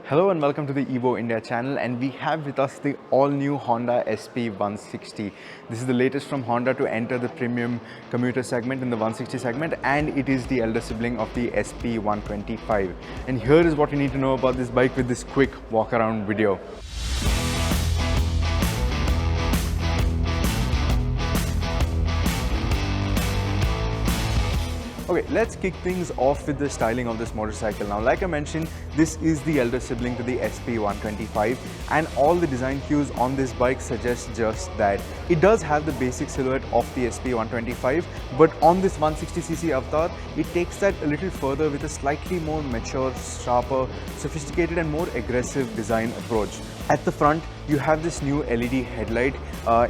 Hello and welcome to the Evo India channel, and we have with us the all-new Honda SP160. This is the latest from Honda to enter the premium commuter segment in the 160 segment, and it is the elder sibling of the SP125. And here is what you need to know about this bike with this quick walk-around video. Okay, let's kick things off with the styling of this motorcycle. Now, like I mentioned, this is the elder sibling to the SP125, and all the design cues on this bike suggest just that. It does have the basic silhouette of the SP125, but on this 160cc avatar, it takes that a little further with a slightly more mature, sharper, sophisticated and more aggressive design approach. At the front, you have this new LED headlight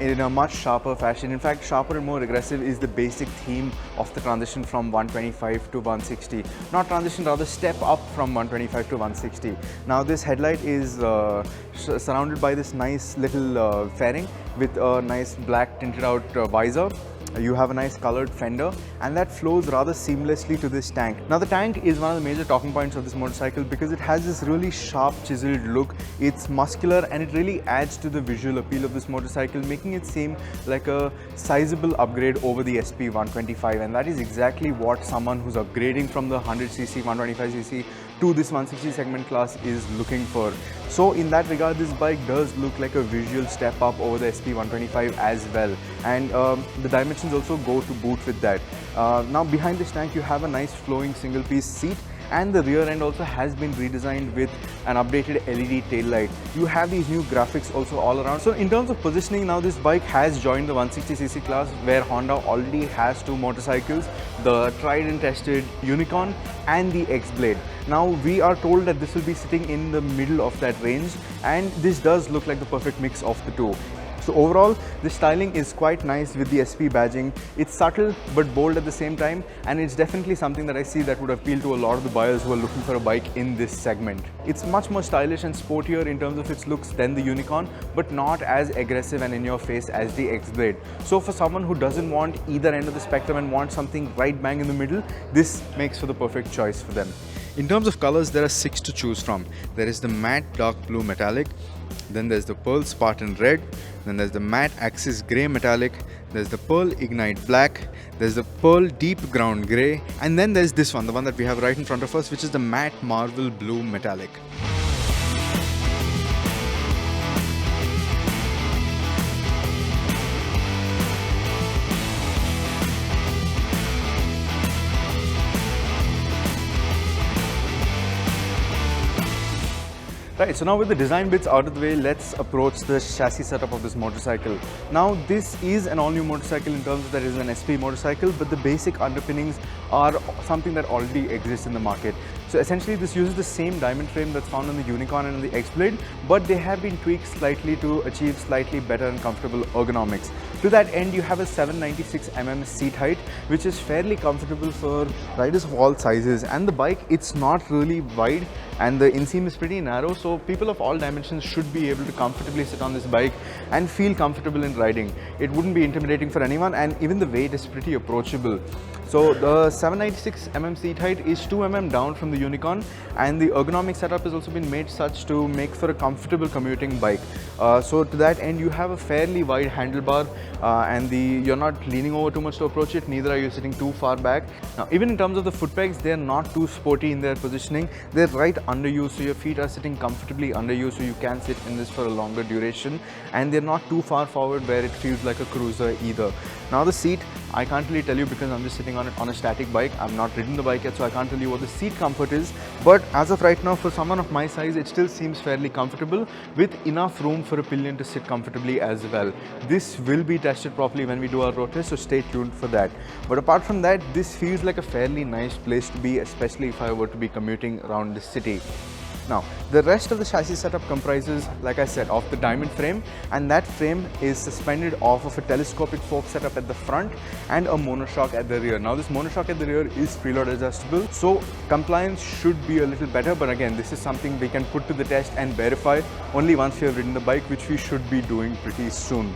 in a much sharper fashion. In fact, sharper and more aggressive is the basic theme of the transition from 125 to 160. Not transition, rather step up from 125 to 160. Now, this headlight is surrounded by this nice little fairing with a nice black tinted out visor. You have a nice colored fender, and that flows rather seamlessly to this tank. Now, the tank is one of the major talking points of this motorcycle because it has this really sharp, chiseled look. It's muscular and it really adds to the visual appeal of this motorcycle, making it seem like a sizable upgrade over the SP125, and that is exactly what someone who's upgrading from the 100cc, 125cc to this 160 segment class is looking for. So in that regard, this bike does look like a visual step up over the SP125 as well, and the dimensions also go to boot with that. Now, behind this tank you have a nice flowing single piece seat, and the rear end also has been redesigned with an updated LED tail light. You have these new graphics also all around. So in terms of positioning, now this bike has joined the 160cc class, where Honda already has two motorcycles, the tried and tested Unicorn and the X-Blade. Now, we are told that this will be sitting in the middle of that range, and this does look like the perfect mix of the two. So overall, the styling is quite nice with the SP badging. It's subtle but bold at the same time, and it's definitely something that I see that would appeal to a lot of the buyers who are looking for a bike in this segment. It's much more stylish and sportier in terms of its looks than the Unicorn, but not as aggressive and in your face as the X-Blade. So for someone who doesn't want either end of the spectrum and wants something right bang in the middle, this makes for the perfect choice for them. In terms of colors, there are 6 to choose from. There is the matte dark blue metallic, then there's the pearl Spartan red, then there's the matte Axis grey metallic, there's the pearl ignite black, there's the pearl deep ground grey, and then there's this one, the one that we have right in front of us, which is the matte marble blue metallic. Right, so now with the design bits out of the way, let's approach the chassis setup of this motorcycle. Now, this is an all-new motorcycle in terms of that it is an SP motorcycle, but the basic underpinnings are something that already exists in the market. So essentially, this uses the same diamond frame that's found on the Unicorn and on the X-Blade, but they have been tweaked slightly to achieve slightly better and comfortable ergonomics. To that end, you have a 796mm seat height, which is fairly comfortable for riders of all sizes. And the bike, it's not really wide, and the inseam is pretty narrow, so people of all dimensions should be able to comfortably sit on this bike and feel comfortable in riding. It wouldn't be intimidating for anyone, and even the weight is pretty approachable. So the 796mm seat height is 2mm down from the Unicorn, and the ergonomic setup has also been made such to make for a comfortable commuting bike. So to that end, you have a fairly wide handlebar, and you're not leaning over too much to approach it, neither are you sitting too far back. Now, even in terms of the foot pegs, they're not too sporty in their positioning. They're right under you, so your feet are sitting comfortably under you, so you can sit in this for a longer duration, and they're not too far forward where it feels like a cruiser either. Now, the seat, I can't really tell you because I'm just sitting on it on a static bike. I've not ridden the bike yet, so I can't tell you what the seat comfort is, but as of right now, for someone of my size, it still seems fairly comfortable with enough room for a pillion to sit comfortably as well. This will be tested properly when we do our road test, so stay tuned for that. But apart from that, this feels like a fairly nice place to be, especially if I were to be commuting around the city. Now, the rest of the chassis setup comprises, like I said, of the diamond frame, and that frame is suspended off of a telescopic fork setup at the front and a monoshock at the rear. Now, this monoshock at the rear is preload adjustable, so compliance should be a little better, but again, this is something we can put to the test and verify only once we have ridden the bike, which we should be doing pretty soon.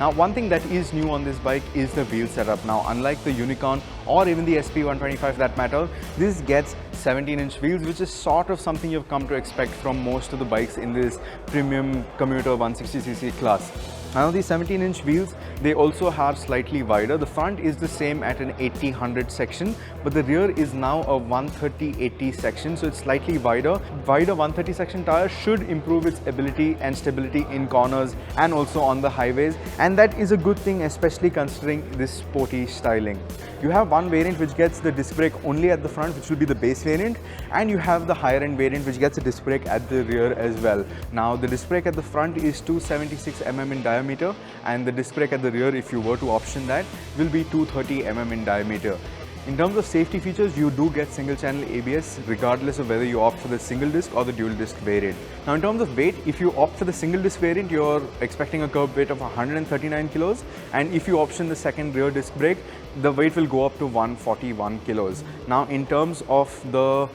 Now, one thing that is new on this bike is the wheel setup. Now, unlike the Unicorn or even the SP125 for that matter, this gets 17-inch wheels, which is sort of something you've come to expect from most of the bikes in this premium commuter 160cc class. Now these 17-inch wheels, they also are slightly wider. The front is the same at an 80/100 section, but the rear is now a 130/80 section, so it's slightly wider. Wider 130 section tire should improve its ability and stability in corners and also on the highways, and that is a good thing, especially considering this sporty styling. You have one variant which gets the disc brake only at the front, which will be the base variant, and you have the higher end variant which gets a disc brake at the rear as well. Now the disc brake at the front is 276 mm in diameter, and the disc brake at the rear, if you were to option that, will be 230 mm in diameter. In terms of safety features, you do get single channel ABS regardless of whether you opt for the single disc or the dual disc variant. Now in terms of weight, if you opt for the single disc variant, you're expecting a curb weight of 139 kilos, and if you option the second rear disc brake, the weight will go up to 141 kilos. Now in terms of the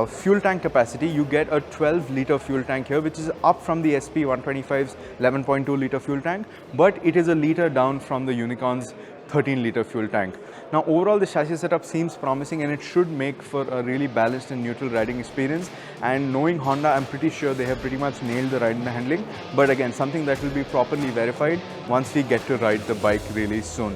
fuel tank capacity, you get a 12-litre fuel tank here, which is up from the SP125's 11.2-litre fuel tank, but it is a litre down from the Unicorn's 13-litre fuel tank. Now overall, the chassis setup seems promising, and it should make for a really balanced and neutral riding experience. And knowing Honda, I'm pretty sure they have pretty much nailed the ride and handling, but again, something that will be properly verified once we get to ride the bike really soon.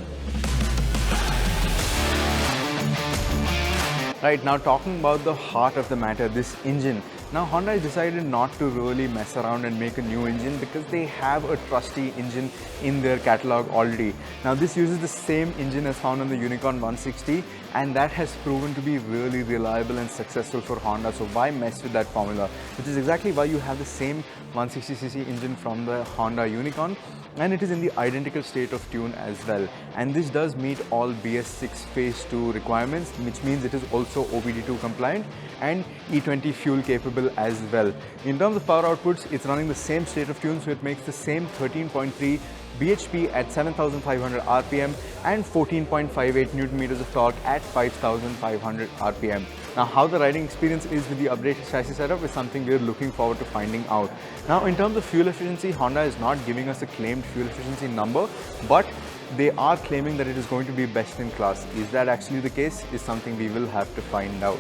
Right, now talking about the heart of the matter, this engine. Now Honda has decided not to really mess around and make a new engine because they have a trusty engine in their catalog already. Now this uses the same engine as found on the Unicorn 160, and that has proven to be really reliable and successful for Honda. So why mess with that formula? Which is exactly why you have the same 160cc engine from the Honda Unicorn, and it is in the identical state of tune as well. And this does meet all BS6 Phase 2 requirements, which means it is also OBD2 compliant and E20 fuel capable as well. In terms of power outputs, it's running the same state of tune, so it makes the same 13.3 bhp at 7,500 rpm and 14.58 Newton meters of torque at 5,500 rpm. Now, how the riding experience is with the updated chassis setup is something we're looking forward to finding out. Now, in terms of fuel efficiency, Honda is not giving us a claimed fuel efficiency number, but they are claiming that it is going to be best in class. Is that actually the case? Is something we will have to find out.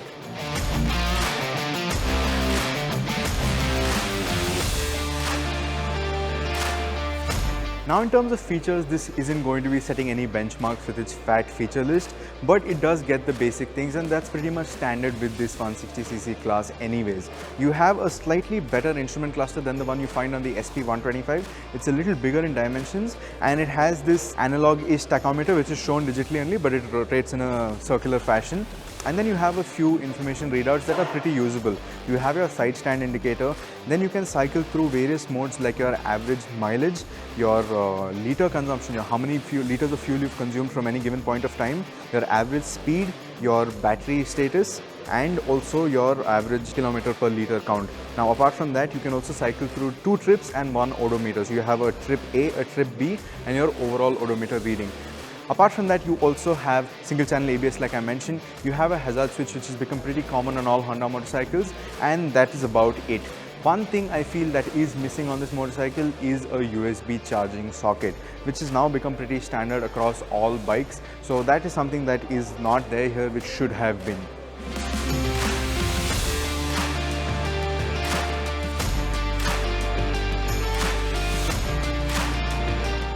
Now in terms of features, this isn't going to be setting any benchmarks with its fat feature list, but it does get the basic things, and that's pretty much standard with this 160cc class anyways. You have a slightly better instrument cluster than the one you find on the SP125. It's a little bigger in dimensions, and it has this analog-ish tachometer which is shown digitally only, but it rotates in a circular fashion. And then you have a few information readouts that are pretty usable. You have your side stand indicator, then you can cycle through various modes like your average mileage, your liter consumption, how many liters of fuel you've consumed from any given point of time, your average speed, your battery status, and also your average kilometer per liter count. Now apart from that, you can also cycle through 2 trips and 1 odometer. So you have a trip A, a trip B, and your overall odometer reading. Apart from that, you also have single channel ABS like I mentioned. You have a hazard switch which has become pretty common on all Honda motorcycles, and that is about it. One thing I feel that is missing on this motorcycle is a USB charging socket, which has now become pretty standard across all bikes. So that is something that is not there here, which should have been.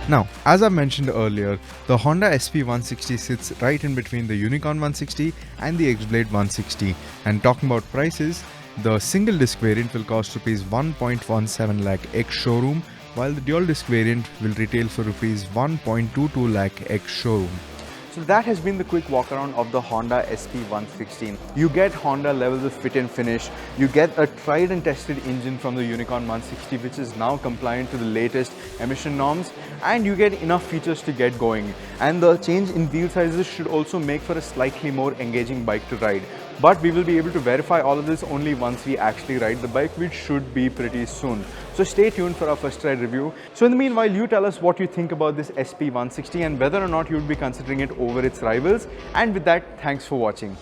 Now, as I mentioned earlier, the Honda SP160 sits right in between the Unicorn 160 and the X-Blade 160. And talking about prices, the single disc variant will cost Rs 1.17 lakh ex-showroom, while the dual disc variant will retail for Rs 1.22 lakh ex-showroom. So that has been the quick walk around of the Honda SP160. You get Honda levels of fit and finish, you get a tried and tested engine from the Unicorn 160 which is now compliant to the latest emission norms, and you get enough features to get going. And the change in wheel sizes should also make for a slightly more engaging bike to ride. But we will be able to verify all of this only once we actually ride the bike, which should be pretty soon. So stay tuned for our first ride review. So in the meanwhile, you tell us what you think about this SP160 and whether or not you would be considering it over its rivals. And with that, thanks for watching.